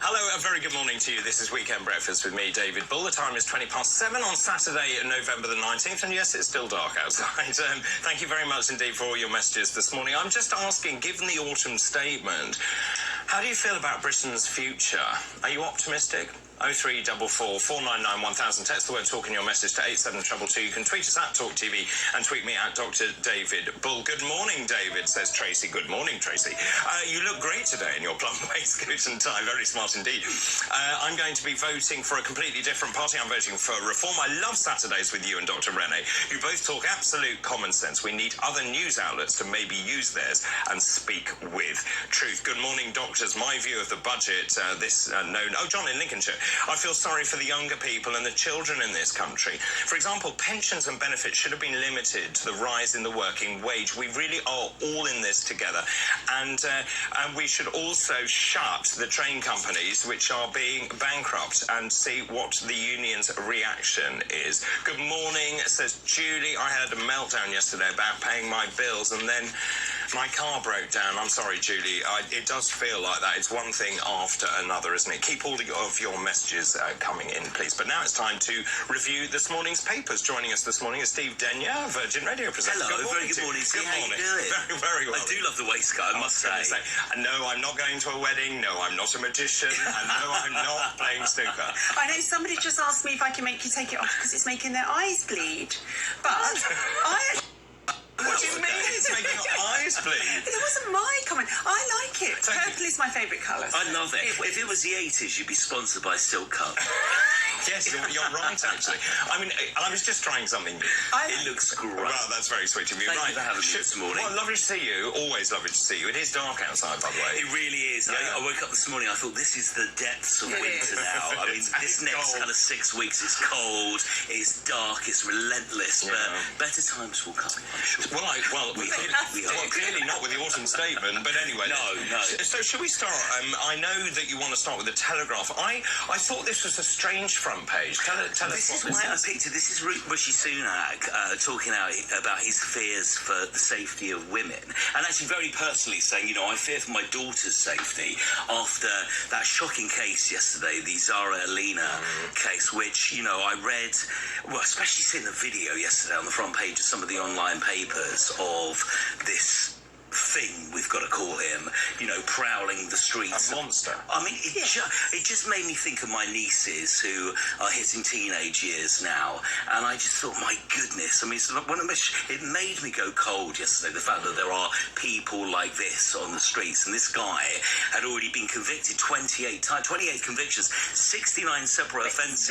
Hello, a very good morning to you. This is Weekend Breakfast with me, David Bull. The time is 7:20 on Saturday, November the 19th, and yes, it's still dark outside. Thank you very much indeed for all your messages this morning. I'm just asking, given the autumn statement, how do you feel about Britain's future? Are you optimistic? 0344 499 1000. Text the word talk in your message to 87222. You can tweet us at TalkTV and tweet me at Dr. David Bull. Good morning, David, says Tracy. Good morning, Tracy. You look great today in your plum waistcoat and tie. Very smart indeed. I'm going to be voting for a completely different party. I'm voting for Reform. I love Saturdays with you and Dr. Rene. You both talk absolute common sense. We need other news outlets to maybe use theirs and speak with truth. Good morning, doctors. My view of the budget, John in Lincolnshire. I feel sorry for the younger people and the children in this country. For example, pensions and benefits should have been limited to the rise in the working wage. We really are all in this together. And we should also shut the train companies which are being bankrupt and see what the union's reaction is. Good morning, says Julie. I had a meltdown yesterday about paying my bills and then my car broke down. I'm sorry, Julie. It does feel like that. It's one thing after another, isn't it? Keep all of your messages coming in, please. But now it's time to review this morning's papers. Joining us this morning is Steve Denyer, Virgin Radio presenter. Hello, very good morning. Good morning. How you doing? Very, very well. I do love the waistcoat, I must say. No, I'm not going to a wedding. No, I'm not a magician. And no, I'm not playing snooker. I know somebody just asked me if I can make you take it off because it's making their eyes bleed. But What do you mean it's making your eyes bleed? It wasn't my comment. I like it. Purple is my favourite colour. I love it. If it was the 80s, you'd be sponsored by Silk Cup. Yes, you're right, actually. I mean, I was just trying something new. It looks great. Well, that's very sweet of you. Thank right. you for having me this morning. Well, lovely to see you. Always lovely to see you. It is dark outside, by the way. It really is. Yeah. I woke up this morning, I thought, this is the depths of winter now. I mean, this next kind of 6 weeks, it's cold, it's dark, it's relentless, but better times will come, I'm sure. Well, we hope. Clearly not with the autumn statement, but anyway. No. So should we start? I know that you want to start with the Telegraph. I thought this was a strange front page. Tell us This is what why I picked it. This is Rishi Sunak talking out about his fears for the safety of women, and actually very personally saying, I fear for my daughter's safety after that shocking case yesterday, the Zara Alina case, which, I read, well, especially seeing the video yesterday on the front page of some of the online papers of this thing, we've got to call him, prowling the streets. A monster. I mean, it just made me think of my nieces who are hitting teenage years now, and I just thought, my goodness, I mean, it made me go cold yesterday, the fact that there are people like this on the streets, and this guy had already been convicted 28 convictions, 69 separate offences.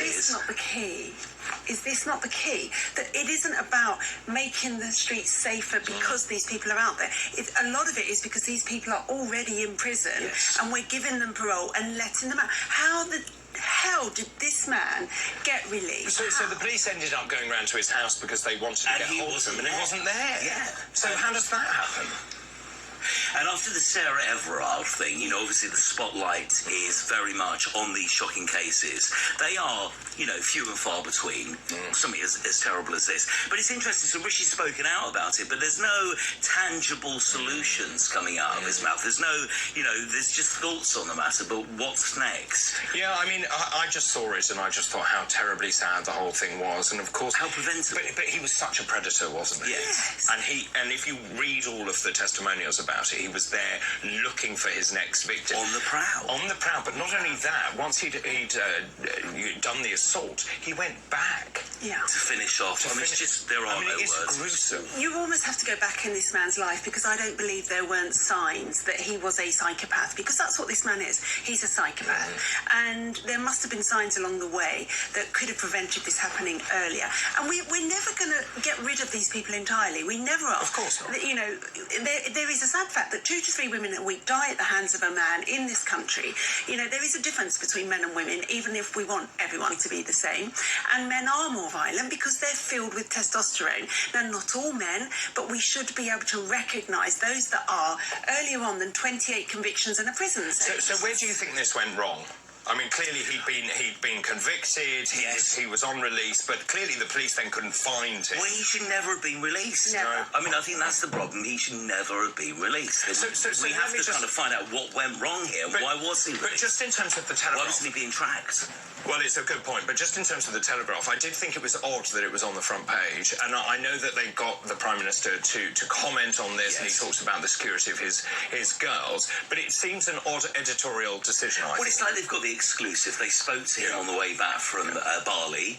Is this not the key? That it isn't about making the streets safer because these people are out there. A lot of it is because these people are already in prison and we're giving them parole and letting them out. How the hell did this man get released? So the police ended up going round to his house because they wanted to get hold of him and he wasn't there. Yeah. So how does that happen? And after the Sarah Everard thing, obviously the spotlight is very much on these shocking cases. They are, few and far between, something as terrible as this. But it's interesting, so Rishi's spoken out about it, but there's no tangible solutions coming out of his mouth. There's no, there's just thoughts on the matter, but what's next? Yeah, I mean, I just saw it and I just thought how terribly sad the whole thing was. And of course... How preventable. But he was such a predator, wasn't he? Yes. And if you read all of the testimonials about it, he was there looking for his next victim. On the prowl. On the prowl, but not only that, once he'd done the assault, he went back. Yeah. To finish off. It's just, there are no words. It's gruesome. You almost have to go back in this man's life because I don't believe there weren't signs that he was a psychopath, because that's what this man is. He's a psychopath. And there must have been signs along the way that could have prevented this happening earlier. And we're never going to get rid of these people entirely. We never are. Of course not. There is a sad fact that 2 to 3 women a week die at the hands of a man in this country. There is a difference between men and women, even if we want everyone to be the same. And men are more violent because they're filled with testosterone. Now, not all men, but we should be able to recognise those that are earlier on than 28 convictions and a prison sentence. So where do you think this went wrong? I mean, clearly he'd been convicted. He was on release, but clearly the police then couldn't find him. Well, he should never have been released. Never. I mean, I think that's the problem. He should never have been released. So we have to kind of find out what went wrong here. Why was he released? But just in terms of the Telegraph... Why wasn't he being tracked? Well, it's a good point, but just in terms of the Telegraph, I did think it was odd that it was on the front page, and I know that they got the Prime Minister to comment on this, and he talks about the security of his girls, but it seems an odd editorial decision, I think. It's like they've got the exclusive. They spoke to him on the way back from Bali,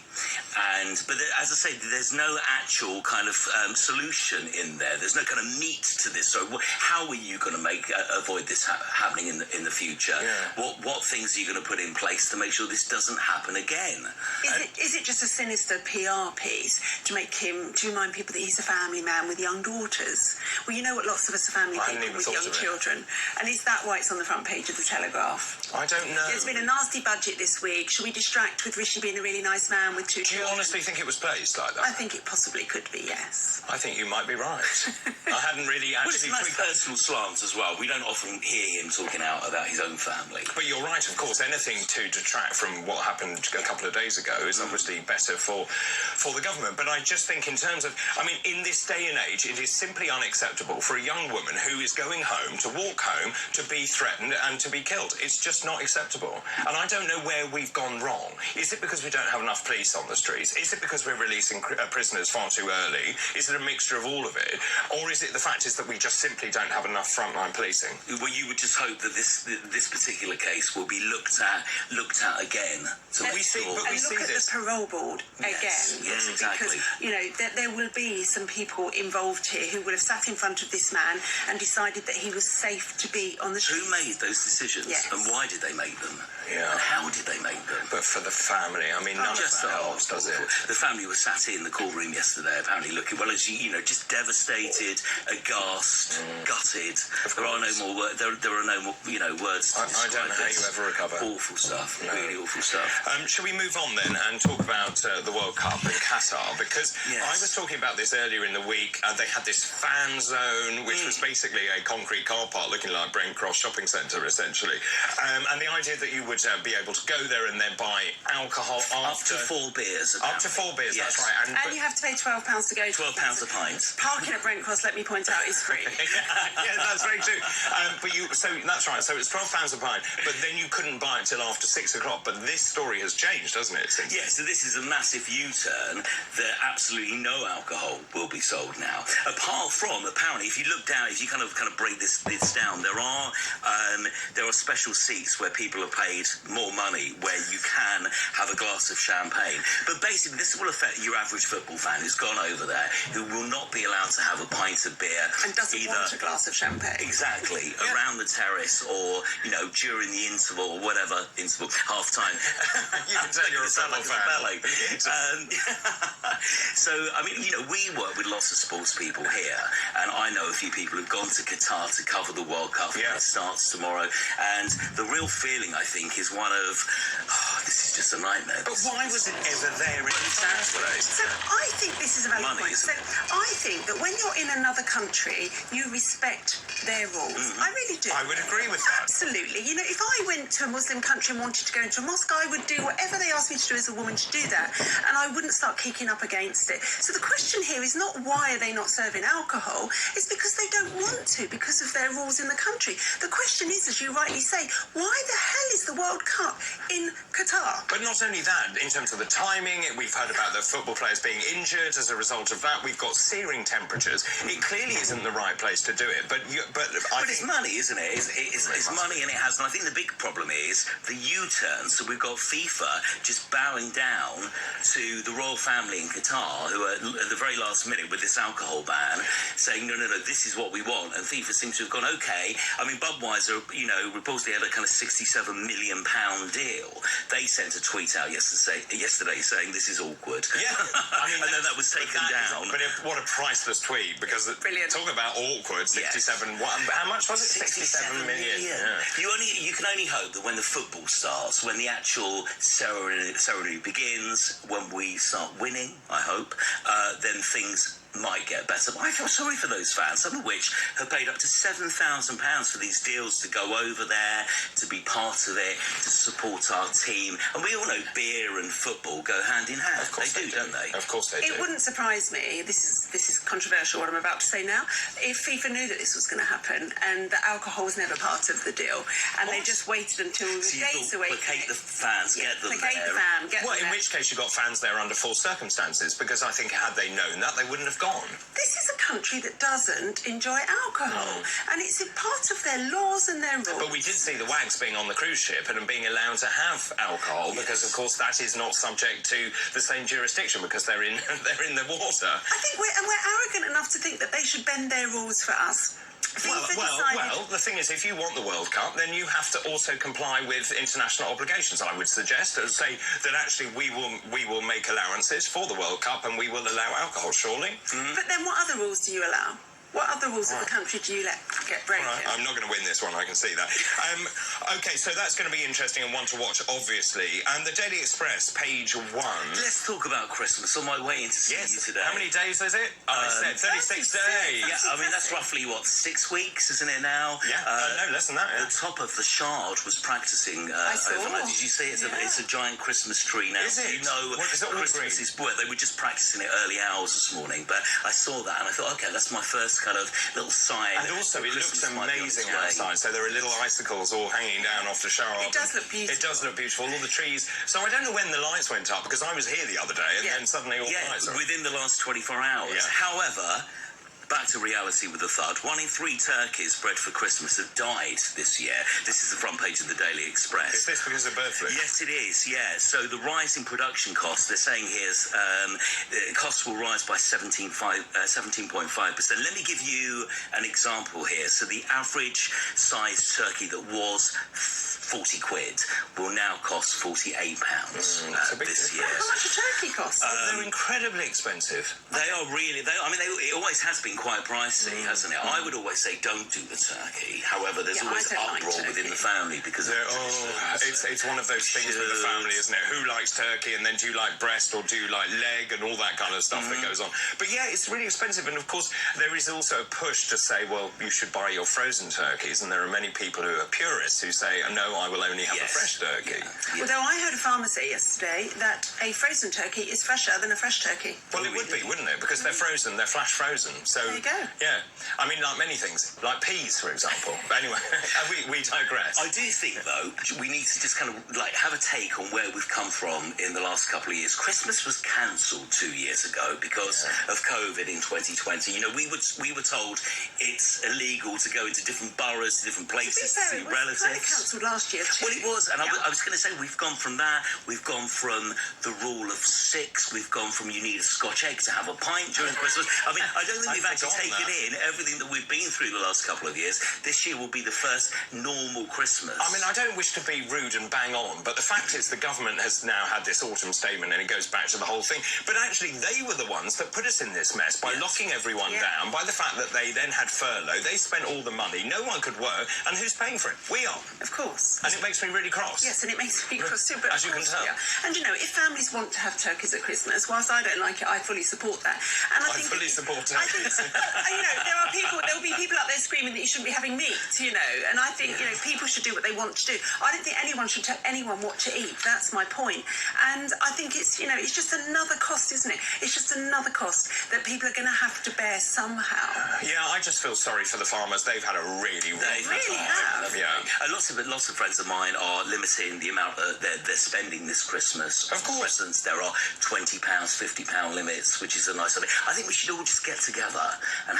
but as I say, there's no actual kind of solution in there. There's no kind of meat to this. So how are you going to avoid this happening in the future? Yeah. What things are you going to put in place to make sure this doesn't happen again? Is it just a sinister PR piece to remind people that he's a family man with young daughters? Well, you know what, lots of us are family people with young children. And is that why it's on the front page of the Telegraph? I don't know. There's been a nasty budget this week. Should we distract with Rishi being a really nice man with two children? Do you honestly think it was placed like that? I think it possibly could be, yes. I think you might be right. I hadn't really actually... Well, it's a nice personal slant as well. We don't often hear him talking out about his own family. But you're right, of course. Anything to detract from what happened a couple of days ago is obviously better for the government. But I just think in terms of... I mean, in this day and age, it is simply unacceptable for a young woman who is going home, to walk home, to be threatened and to be killed. It's just not acceptable. And I don't know where we've gone wrong. Is it because we don't have enough police on the streets? Is it because we're releasing prisoners far too early? Is it a mixture of all of it? Or is it the fact is that we just simply don't have enough frontline policing? Well, you would just hope that this particular case will be looked at again. So and look at the parole board again. Yes, exactly. Because, there will be some people involved here who would have sat in front of this man and decided that he was safe to be on the street. Who made those decisions? Yes. And why did they make them? Yeah. And how did they make them? But for the family, I mean, none of that helps, does it? The family was sat in the courtroom yesterday, apparently looking, well, as just devastated, aghast, gutted. There are no more words. There are no more, words to describe. I don't know how you ever recover. Awful stuff. No. Really awful stuff. Shall we move on then and talk about the World Cup in Qatar? Because I was talking about this earlier in the week. They had this fan zone, which was basically a concrete car park looking like Brent Cross Shopping Centre, essentially. And the idea that you would be able to go there and then buy alcohol after... Up to 4 beers. Up to 4 beers, yes. that's right. And you have to pay £12 to go. £12 a pint. Parking at Brent Cross, let me point out, is free. Yeah, that's very true. So that's right. So it's £12 a pint, but then you couldn't buy it till after 6 o'clock. But this story has changed, hasn't it? Yes, so this is a massive U-turn that absolutely no alcohol will be sold now. Apart from, apparently, if you look down, if you kind of break this down, there are special seats where people have paid more money, where you can have a glass of champagne. But basically, this will affect your average football fan who's gone over there, who will not be allowed to have a pint of beer. And doesn't want a glass of champagne. Exactly. Yeah. Around the terrace or, during the interval or whatever, half-time. You can tell you're a football fan. So, I mean, we work with lots of sports people here, and I know a few people who've gone to Qatar to cover the World Cup. Yeah. It starts tomorrow. And the real feeling, I think, is one of, this is just a nightmare. But why was it ever there in the first place? So I think this is a valid point. So I think that when you're in another country, you respect their rules. I really do. I would agree with that. Absolutely. If I went to a Muslim country and wanted to go into a mosque, I would do whatever they asked me to do as a woman to do that, and I wouldn't start kicking up against it. So the question here is not why are they not serving alcohol, it's because they don't want to, because of their rules in the country. The question is, as you rightly say, why the hell is the World Cup in Qatar? But not only that, in terms of the timing, we've heard about the football players being injured as a result of that. We've got searing temperatures. It clearly isn't the right place to do it. But it's money, isn't it? It's money, and it has. And I think the big problem is the U-turn. So we've got FIFA just bowing down to the royal family in Qatar, who are at the very last minute with this alcohol ban, saying, no, this is what we want. And FIFA seems to have gone, okay. I mean, Budweiser, reportedly had a kind of £67 million deal. They sent a tweet out yesterday saying this is awkward. Yeah. And then that was taken down. But what a priceless tweet, because talk about awkward, 67, how much was it? 67 million. Yeah. You can only hope that when the football starts, when the actual ceremony begins, when we start winning, I hope, then things might get better. But I feel sorry for those fans, some of which have paid up to £7,000 for these deals to go over there, to be part of it, to support our team. And we all know beer and football go hand in hand. Of course they do, don't they? Of course they do. It wouldn't surprise me, this is controversial what I'm about to say now, if FIFA knew that this was going to happen and that alcohol was never part of the deal, and they just waited until the days away. Placate the fans, get them placate there. the fan, get Well, them in there. which case you got fans there under false circumstances, because I think had they known that, they wouldn't have gone. This is a country that doesn't enjoy alcohol, and it's a part of their laws and their rules. But we did see the Wags being on the cruise ship and being allowed to have alcohol, because of course that is not subject to the same jurisdiction because they're in they're in the water. I think we're arrogant enough to think that they should bend their rules for us. Well, the thing is, if you want the World Cup, then you have to also comply with international obligations. I would suggest and say that actually we will make allowances for the World Cup and we will allow alcohol, surely. But then what other rules do you allow? What other rules of the country do you let get broken? Right, I'm not going to win this one, I can see that. Okay, so that's going to be interesting and one to watch, obviously. And the Daily Express, page 1. Let's talk about Christmas on my way in to see you today. How many days is it? I said 36 days. Yeah, I mean, that's roughly, 6 weeks, isn't it now? Yeah, no, less than that. The top of the Shard was practising overnight. Did you see it? It's a giant Christmas tree now. Is it? You know, What, is it all Christmas green? is... Well, they were just practising it early hours this morning, but I saw that and I thought, OK, that's my first kind of little sign. And also, it looks Christmas might be on its amazing way. outside. So there are little icicles all hanging down off the Shard. It does look beautiful. It does look beautiful. All the trees. So I don't know when the lights went up, because I was here the other day and then suddenly all the lights are up. Within the last 24 hours. Yeah. However, back to reality with the thud. 1 in 3 turkeys bred for Christmas have died this year. This is the front page of the Daily Express. Is this because of bird flu? Yes, it is, yeah. So the rise in production costs, they're saying here, costs will rise by 17.5%. Let me give you an example here. So the average size turkey that was 40 quid will now cost £48 this year. How much a turkey costs? They're incredibly expensive. They are really, it always has been quite pricey, hasn't it? I would always say don't do the turkey. However, there's always uproar within the family because of it's one of those things with the family, isn't it? Who likes turkey, and then do you like breast or do you like leg and all that kind of stuff that goes on. But yeah, it's really expensive, and of course there is also a push to say, well, you should buy your frozen turkeys, and there are many people who are purists who say, no, I will only have a fresh turkey. Although I heard a farmer say yesterday that a frozen turkey is fresher than a fresh turkey. Well, it would be, wouldn't it? Because they're frozen, they're flash frozen. So there you go. Yeah, I mean, like many things, like peas, for example. But anyway, we digress. I do think, though, we need to just kind of have a take on where we've come from in the last couple of years. Christmas was cancelled 2 years ago because of COVID in 2020. You know, we were told it's illegal to go into different boroughs, to different places to see relatives. It was cancelled last year too. Well, it was, and I was going to say we've gone from that. We've gone from the rule of 6. We've gone from you need a Scotch egg to have a pint during Christmas. I mean, I don't think we've actually taken in everything that we've been through the last couple of years. This year will be the first normal Christmas. I mean, I don't wish to be rude and bang on, but the fact is the government has now had this autumn statement, and it goes back to the whole thing. But actually, they were the ones that put us in this mess by locking everyone down, by the fact that they then had furlough. They spent all the money. No one could work. And who's paying for it? We are. Of course. And it makes me really cross. Yes, and it makes me cross too. But as you can tell. And you know, if families want to have turkeys at Christmas, whilst I don't like it, I fully support that. And I think fully support it. I think, you know, there will be people out there screaming that you shouldn't be having meat, you know, and I think, you know, people should do what they want to do. I don't think anyone should tell anyone what to eat. That's my point. And I think it's, you know, it's just another cost, isn't it? It's just another cost that people are going to have to bear somehow. Yeah, I just feel sorry for the farmers. They've had a really have. Yeah. Lots of friends of mine are limiting the amount they're spending this Christmas. Of course. For instance, there are £20, £50 limits, which is a nice idea. I think we should all just get together and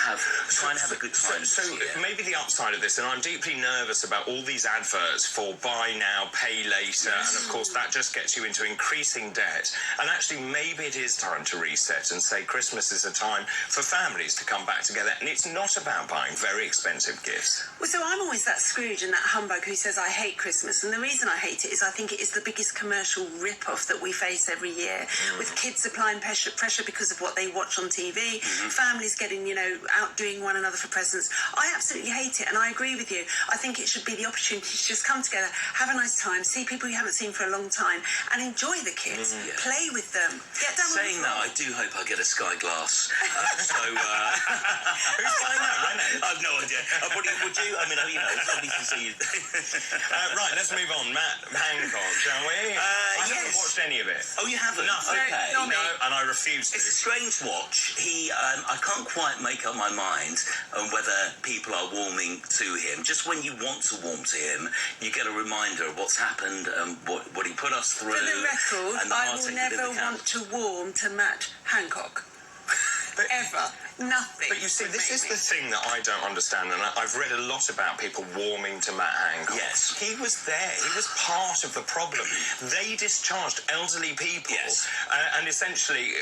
try and have a good time. So maybe the upside of this, and I'm deeply nervous about all these adverts for buy now, pay later, and of course that just gets you into increasing debt. And actually, maybe it is time to reset and say Christmas is a time for families to come back together, and it's not about buying very expensive gifts. Well, so I'm always that Scrooge and that humbug who says I hate Christmas, and the reason I hate it is I think it is the biggest commercial rip-off that we face every year, with kids applying pressure because of what they watch on TV, families getting and, outdoing one another for presents. I absolutely hate it, and I agree with you. I think it should be the opportunity to just come together, have a nice time, see people you haven't seen for a long time, and enjoy the kids, play with them, get down on the Saying floor. that, I do hope I get a sky glass. Who's buying that, René? I've no idea. Would you? I mean, it's lovely to see you. Right, let's move on. Matt Hancock, shall we? I haven't yes. watched any of it. Oh, you haven't? Nothing. Okay. No, No, and I refuse to. It's a strange watch. I can't quite make up my mind on whether people are warming to him. Just when you want to warm to him, you get a reminder of what's happened and what he put us through. For the record, and the I heartache will within never the camp. want to warm to Matt Hancock. But- Ever. Nothing. But you see, would this make is me. the thing that I don't understand, and I've read a lot about people warming to Matt Hancock. Yes. He was there. He was part of the problem. They discharged elderly people, Yes. and essentially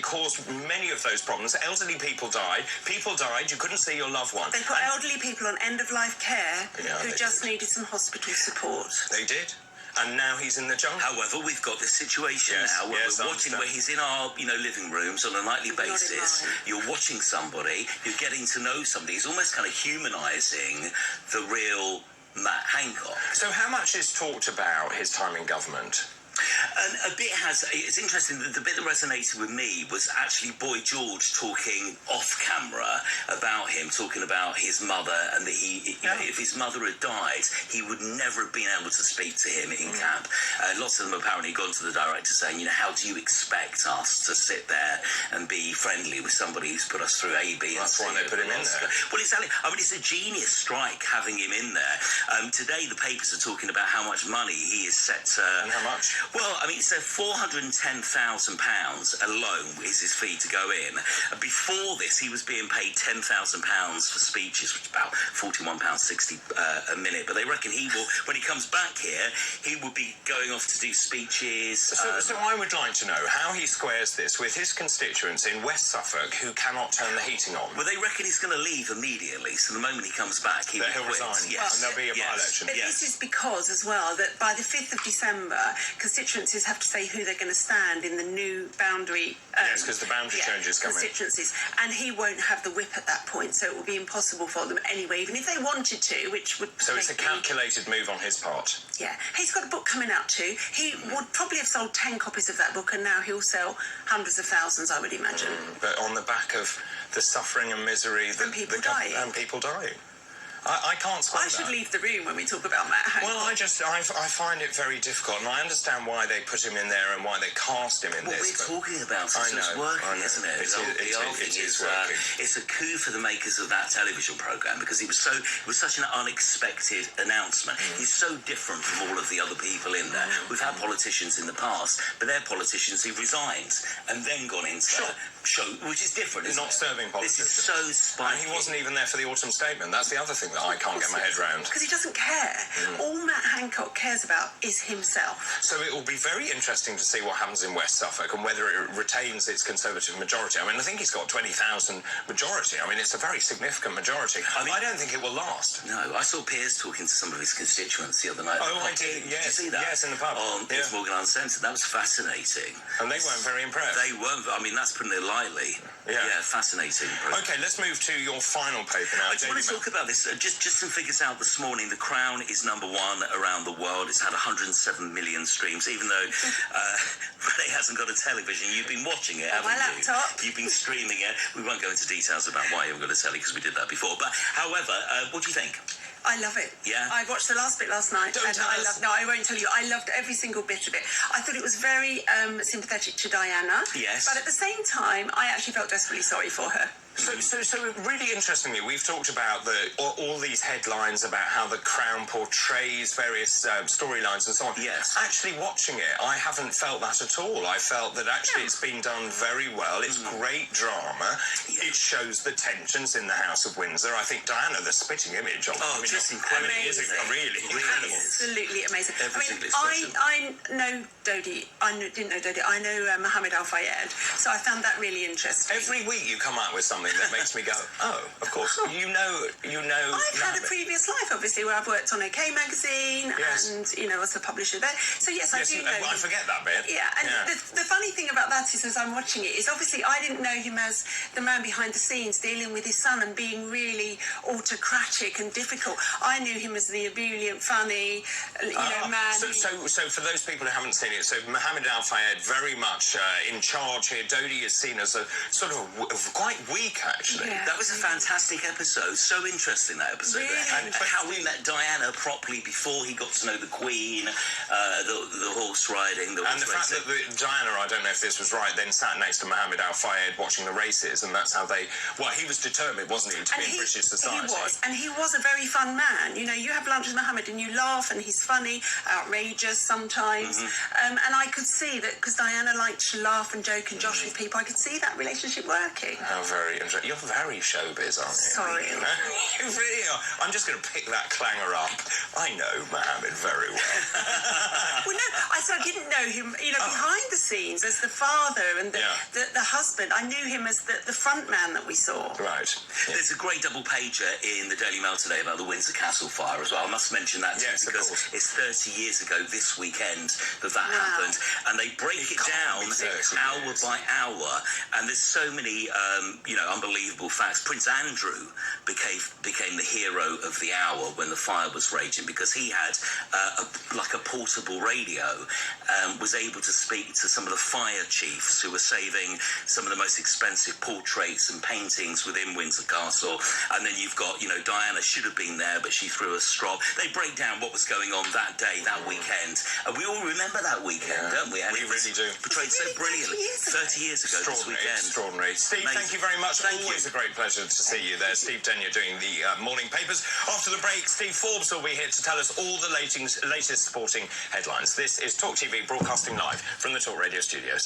caused many of those problems. Elderly people died. People died. You couldn't see your loved one. They put elderly people on end-of-life care Yeah, who they just did. needed some hospital support. They did. And now he's in the jungle. However, we've got this situation Yes, now where yes, I we're watching, understand. where he's in our, living rooms on a nightly Not in basis. mine. You're watching somebody, you're getting to know somebody. He's almost kind of humanising the real Matt Hancock. So how much is talked about his time in government? And a bit it's interesting, the bit that resonated with me was actually Boy George talking off camera about him, talking about his mother, and that if his mother had died, he would never have been able to speak to him in camp. Lots of them apparently gone to the director saying, how do you expect us to sit there and be friendly with somebody who's put us through A, B, and That's C? why they put him in there. Well, exactly. I mean, it's a genius strike having him in there. Today, the papers are talking about how much money he is set to... And how much? Well, I mean, so £410,000 alone is his fee to go in. Before this, he was being paid £10,000 for speeches, which is about £41.60 a minute. But they reckon he will, when he comes back here, he will be going off to do speeches. So I would like to know how he squares this with his constituents in West Suffolk who cannot turn the heating on. Well, they reckon he's going to leave immediately. So the moment he comes back, He'll quit. resign. Yes. And there'll be a Yes. by-election. But this is because, as well, that by the 5th of December, constituencies have to say who they're going to stand in the new boundary... Yes, because the boundary changes come in. constituencies. And he won't have the whip at that point, so it will be impossible for them anyway, even if they wanted to, which would... So it's a calculated move on his part. Yeah. He's got a book coming out too. He would probably have sold 10 copies of that book, and now he'll sell hundreds of thousands, I would imagine. But on the back of the suffering and misery... And people dying. And people dying. I can't square I should leave the room when we talk about Matt Hancock. Well, I find it very difficult, and I understand why they put him in there and why they cast him in Well, this. we're talking about it, I so it's know, working, I know. isn't it? It is It's working. It's a coup for the makers of that television programme, because it was such an unexpected announcement. He's so different from all of the other people in there. We've had politicians in the past, but they're politicians who resigned and then gone into show, which is different. Isn't Not it? serving politicians. This is so spiky. And he wasn't even there for the autumn statement. That's the other thing that I can't get my head round. Because he doesn't care. All Matt Hancock cares about is himself. So it will be very interesting to see what happens in West Suffolk and whether it retains its Conservative majority. I mean, I think he's got 20,000 majority. I mean, it's a very significant majority. I don't think it will last. No, I saw Piers talking to some of his constituents the other night. Oh, I did, Did yes. you see that? Yes, in the pub. On Piers Morgan Uncensored. That was fascinating. And they weren't very impressed. They weren't. I mean, that's putting it lightly. Yeah. Fascinating. Okay, let's move to your final paper now. I just want to talk about this. Just some figures out this morning. The Crown is #1 around the world. It's had 107 million streams, even though Renee hasn't got a television. You've been watching it, haven't my you? laptop. You've been streaming it. We won't go into details about why you haven't got a telly, because we did that before. But, however, what do you think? I love it. Yeah? I watched the last bit last night. Don't and tell us. No, I won't tell you. I loved every single bit of it. I thought it was very sympathetic to Diana. Yes. But at the same time, I actually felt desperately sorry for her. So really interestingly, we've talked about all these headlines about how the Crown portrays various storylines and so on. Yes. Actually, watching it, I haven't felt that at all. I felt that actually it's been done very well. It's great drama. It shows the tensions in the House of Windsor. I think Diana, the spitting image of Just incredible. It is really incredible. Absolutely amazing. Every single I know Dodi. Didn't know Dodi. I know Mohammed Al Fayed. So I found that really interesting. Every week you come out with something something that makes me go, oh, of course. You know. I've had a previous life, obviously, where I've worked on OK Magazine and, as the publisher there. So, yes, I do know him. I forget that bit. Yeah, and the funny thing about that is, as I'm watching it, is obviously I didn't know him as the man behind the scenes dealing with his son and being really autocratic and difficult. I knew him as the ebullient, funny, man. So for those people who haven't seen it, so Mohammed Al Fayed very much in charge here. Dodi is seen as a sort of quite weak, actually. Yeah. That was a fantastic episode. So interesting, that episode. Really? And how we met Diana properly before he got to know the Queen, the horse riding, the and the fact that Diana, I don't know if this was right, then sat next to Mohammed Al Fayed watching the races, and that's how they. Well, he was determined, wasn't he, to be in British society? He was a very fun man. You have lunch with Mohammed and you laugh, and he's funny, outrageous sometimes. And I could see that because Diana liked to laugh and joke and josh with people. I could see that relationship working. How very interesting. You're very showbiz, aren't you? Sorry. You really are. I'm just going to pick that clanger up. I know Mohammed very well. Well, no, I didn't know him, behind the scenes as the father and the husband. I knew him as the front man that we saw. Right. There's a great double pager in the Daily Mail today about the Windsor Castle fire as well. I must mention that too, because it's 30 years ago this weekend that happened, and they break it down hour by hour, and there's so many unbelievable facts. Prince Andrew became the hero of the hour when the fire was raging, because he had a portable radio, was able to speak to some of the fire chiefs who were saving some of the most expensive portraits and paintings within Windsor Castle. And then you've got, Diana should have been there, but she threw a straw. They break down what was going on that day, that weekend. And we all remember that weekend, don't we? And we really do. Portrayed so brilliantly. 30 years ago this weekend. Extraordinary. Steve, thank you very much. Always a great pleasure to see you there. Steve Denyer doing the morning papers. After the break, Steve Forbes will be here to tell us all the latest sporting headlines. This is Talk TV broadcasting live from the Talk Radio studios.